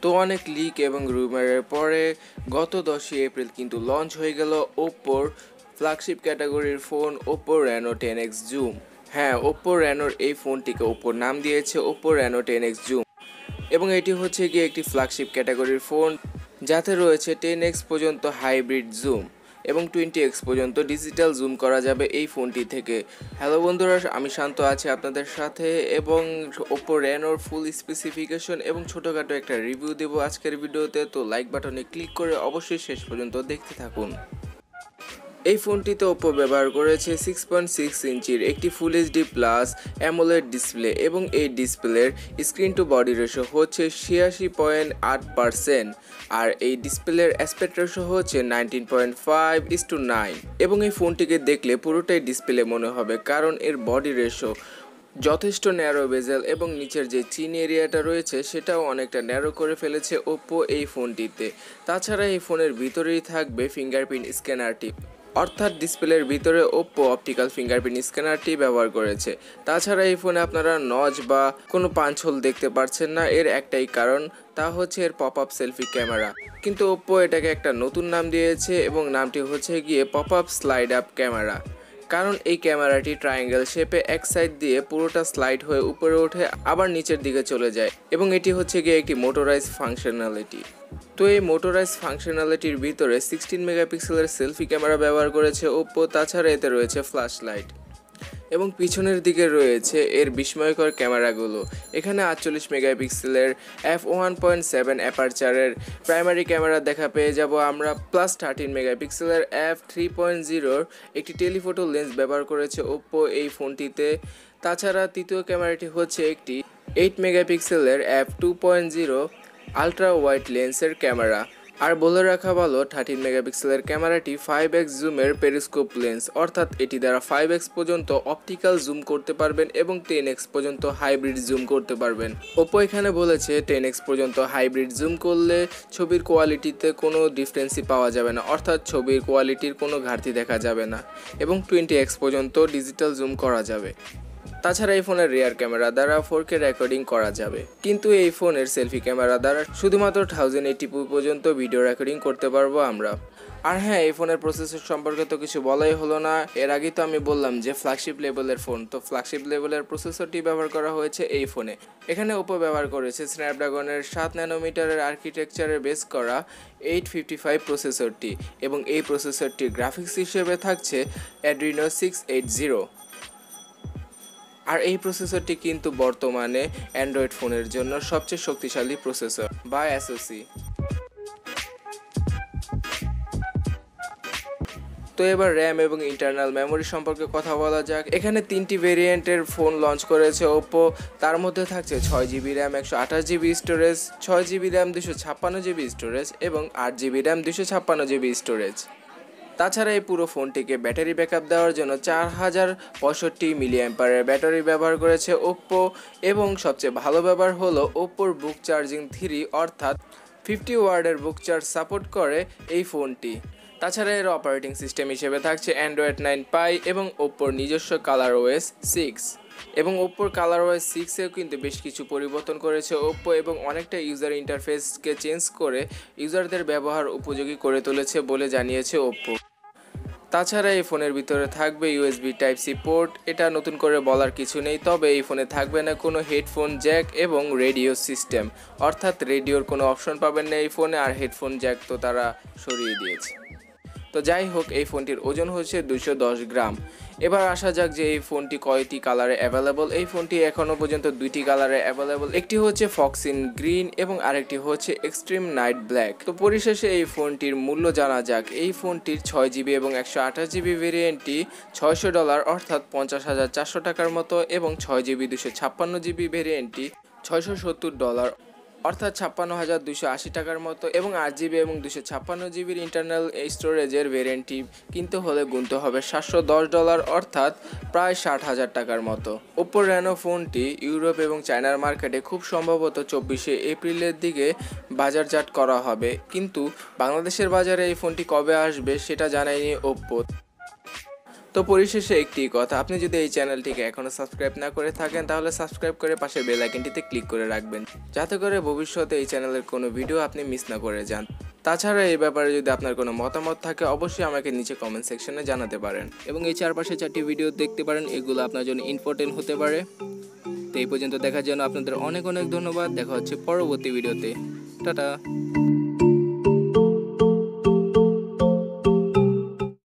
তো অনেক লিক এবং রুমারের পরে গত 10ই এপ্রিল কিন্তু লঞ্চ হয়ে গেল ওপ্পোর ফ্ল্যাগশিপ ক্যাটাগরির phone Oppo Reno 10X zoom. হ্যাঁ, ওপ্পো রেনোর এই ফোনটিকে ওপ্পোর নাম দিয়েছে ওপ্পো রেনো 10X জুম এবং এটি হচ্ছে গিয়ে একটি ফ্ল্যাগশিপ ক্যাটাগরির ফোন যাতে রয়েছে 10X পর্যন্ত হাইব্রিড জুম এবং 20X পর্যন্ত ডিজিটাল জুম করা যাবে এই ফোনটি থেকে। হ্যালো বন্ধুরা, আমি শান্ত আছি আপনাদের সাথে এবং ওপ্পো রেনোর ফুল স্পেসিফিকেশন এবং ছোটোখাটো একটা রিভিউ দেবো আজকের ভিডিওতে। তো লাইক বাটনে ক্লিক করে অবশ্যই শেষ পর্যন্ত দেখতে থাকুন। এই ফোনটিতে ওপ্পো ব্যবহার করেছে 6.6 ইঞ্চির একটি full HD plus AMOLED display এবং এই ডিসপ্লের স্ক্রিন টু বডি রেশিও হচ্ছে 86.8% আর এই ডিসপ্লের অ্যাসপেক্ট রেশিও হচ্ছে 19.5:9 এবং এই ফোনটিকে দেখলে পুরোটাই ডিসপ্লে মনে হবে কারণ এর বডি রেশিও যথেষ্ট ন্যারো বেজেল এবং নিচের যে চিন এরিয়াটা রয়েছে সেটাও অনেকটা ন্যারো করে ফেলেছে ওপ্পো এই ফোনটিতে। তাছাড়া এই ফোনের ভিতরেই থাকবে ফিঙ্গারপ্রিন্ট স্ক্যানারটি, অর্থাৎ ডিসপ্লের ভিতরে ওপ্পো অপটিক্যাল ফিঙ্গারপ্রিন্ট স্ক্যানারটি ব্যবহার করেছে। তাছাড়া এই ফোনে আপনারা নচ বা কোনো পাঞ্চ হোল দেখতে পাচ্ছেন না, এর একটাই কারণ, তা হচ্ছে এর পপ আপ সেলফি ক্যামেরা। কিন্তু ওপ্পো এটাকে একটা নতুন নাম দিয়েছে এবং নামটি হচ্ছে গিয়ে pop up slide up camera, কারণ এই ক্যামেরাটি ট্রায়াঙ্গেল শেপে এক সাইড দিয়ে পুরোটা স্লাইড হয়ে উপরে ওঠে আবার নিচের দিকে চলে যায় এবং এটি হচ্ছে গিয়ে একটি মোটরাইজ ফাংশনালিটি। তো এই মোটরাইজ ফাংশনালিটির ভিতরে 16 মেগাপিক্সেলের সেলফি ক্যামেরা ব্যবহার করেছে ওপ্পো। তাছাড়া এতে রয়েছে ফ্ল্যাশ লাইট এবং পিছনের দিকে রয়েছে এর বিস্ময়কর ক্যামেরাগুলো। এখানে 48 মেগাপিক্সেলের f1.7 অ্যাপারচারের প্রাইমারি ক্যামেরা দেখা পেয়ে যাব আমরা, প্লাস 13 মেগাপিক্সেলের f3.0 একটি টেলিফোটো লেন্স ব্যবহার করেছে ওপ্পো এই ফোনটিতে। তাছাড়া তৃতীয় ক্যামেরাটি হচ্ছে একটি 8 মেগাপিক্সেলের f2.0 আলট্রা ওয়াইড লেন্সের ক্যামেরা। আর বলে রাখা ভালো 13 মেগাপিক্সেলের ক্যামেরাটি 5x জুমের পেরিস্কোপ লেন্স, অর্থাৎ এটি দ্বারা 5x পর্যন্ত অপটিক্যাল জুম করতে পারবেন এবং 10x পর্যন্ত হাইব্রিড জুম করতে পারবেন। ওপ্পো এখানে বলেছে 10x পর্যন্ত হাইব্রিড জুম করলে ছবির কোয়ালিটিতে কোনো ডিফারেন্সই পাওয়া যাবে না, অর্থাৎ ছবির কোয়ালিটির কোনো ঘাটতি দেখা যাবে না এবং 20x পর্যন্ত ডিজিটাল জুম করা যাবে। তাছাড়া এই ফোনের রিয়ার ক্যামেরা দ্বারা 4K রেকর্ডিং করা যাবে, কিন্তু এই ফোনের সেলফি ক্যামেরা দ্বারা শুধুমাত্র 1080p পর্যন্ত ভিডিও রেকর্ডিং করতে পারবো আমরা। আর হ্যাঁ, এই ফোনের প্রসেসর সম্পর্কে তো কিছু বলাই হলো না, এর আগে তো আমি বললাম যে ফ্ল্যাগশিপ লেভেলের ফোন, তো ফ্ল্যাগশিপ লেভেলের প্রসেসরটি ব্যবহার করা হয়েছে এই ফোনে। এখানে ওপ্পো ব্যবহার করেছে স্ন্যাপড্রাগনের 7 ন্যানোমিটারের আর্কিটেকচারে বেস করা 855 প্রসেসরটি এবং এই প্রসেসরটির গ্রাফিক্স হিসেবে থাকছে অ্যাড্রিনো 680। আর এই প্রসেসরটি কিন্তু বর্তমানে অ্যান্ড্রয়েড ফোনের জন্য সবচেয়ে শক্তিশালী প্রসেসর বা এসওসি। তো এবার র্যাম এবং ইন্টারনাল মেমোরি সম্পর্কে কথা বলা যাক। এখানে 3টি ভেরিয়েন্টের ফোন লঞ্চ করেছে ওপ্পো, তার মধ্যে থাকছে 6GB RAM 128GB storage, 6GB RAM 256GB storage এবং 8GB র্যাম 256GB স্টোরেজ। তাছাড়া এই পুরো ফোনটিকে ব্যাটারি ব্যাকআপ দেওয়ার জন্য 4065 মিলিঅ্যাম্পারের ব্যাটারি ব্যবহার করেছে ওপ্পো এবং সবচেয়ে ভালো ব্যবহার হলো ওপ্পোর বুক চার্জিং 3, অর্থাৎ 50 ওয়াটের বুক চার্জ সাপোর্ট করে এই ফোনটি। তাছাড়া এর অপারেটিং সিস্টেম হিসেবে থাকছে অ্যান্ড্রয়েড 9 পাই এবং ওপ্পোর নিজস্ব ColorOS 6 এবং ওপ্পোর ColorOS 6-এও কিন্তু বেশ কিছু পরিবর্তন করেছে ওপ্পো এবং অনেকটা ইউজার ইন্টারফেসকে চেঞ্জ করে ইউজারদের ব্যবহার উপযোগী করে তুলেছে বলে জানিয়েছে ওপ্পো। তাছাড়া এই ফোনের ভিতরে থাকবে USB Type-C পোর্ট, এটা নতুন করে বলার কিছু নেই, তবে এই ফোনে থাকবে না কোনো হেডফোন জ্যাক এবং রেডিও সিস্টেম, অর্থাৎ রেডিওর কোনো অপশন পাবেন না এই ফোনে, আর হেডফোন জ্যাক তো তারা সরিয়ে দিয়েছে। তো যাই হোক, এই ফোনটির ওজন হচ্ছে 210 গ্রাম। এবার আসা যাক যে এই ফোনটি কয়টি কালারে অ্যাভেলেবল। এই ফোনটি এখনও পর্যন্ত 2টি কালারে অ্যাভেলেবল, একটি হচ্ছে ফক্সিন গ্রিন এবং আরেকটি হচ্ছে এক্সট্রিম নাইট ব্ল্যাক। তো পরিশেষে এই ফোনটির মূল্য জানা যাক। এই ফোনটির 6GB এবং 128GB ভেরিয়েন্টটি $600, অর্থাৎ 50,400 টাকার মতো এবং 6GB 256GB ভেরিয়েন্টটি $670, অর্থাৎ 56,280 টাকার মতো এবং 8GB এবং 256GB ইন্টারনাল স্টোরেজের ভেরিয়েন্টটি কিনতে হলে গুনতে হবে $710, অর্থাৎ প্রায় 60,000 টাকার মতো। ওপ্পো রেনো ফোনটি ইউরোপ এবং চায়নার মার্কেটে খুব সম্ভবত 24শে এপ্রিলের দিকে বাজারজাত করা হবে, কিন্তু বাংলাদেশের বাজারে এই ফোনটি কবে আসবে সেটা জানায়নি ওপ্পো। তো পরিশেষে একটি কথা, আপনি যদি এই চ্যানেলটিকে এখনও সাবস্ক্রাইব না করে থাকেন তাহলে সাবস্ক্রাইব করে পাশের বেল আইকনটিতে ক্লিক করে রাখবেন, যাতে করে ভবিষ্যতে এই চ্যানেলের কোনো ভিডিও আপনি মিস না করে যান। তাছাড়া এই ব্যাপারে যদি আপনার কোনো মতামত থাকে অবশ্যই আমাকে নিচে কমেন্ট সেকশনে জানাতে পারেন, এবং এই চারপাশে 4টি ভিডিও দেখতে পারেন, এগুলো আপনার জন্য ইম্পর্টেন্ট হতে পারে। তো এই পর্যন্ত দেখার জন্য আপনাদের অনেক অনেক ধন্যবাদ। দেখা হচ্ছে পরবর্তী ভিডিওতে। টাটা।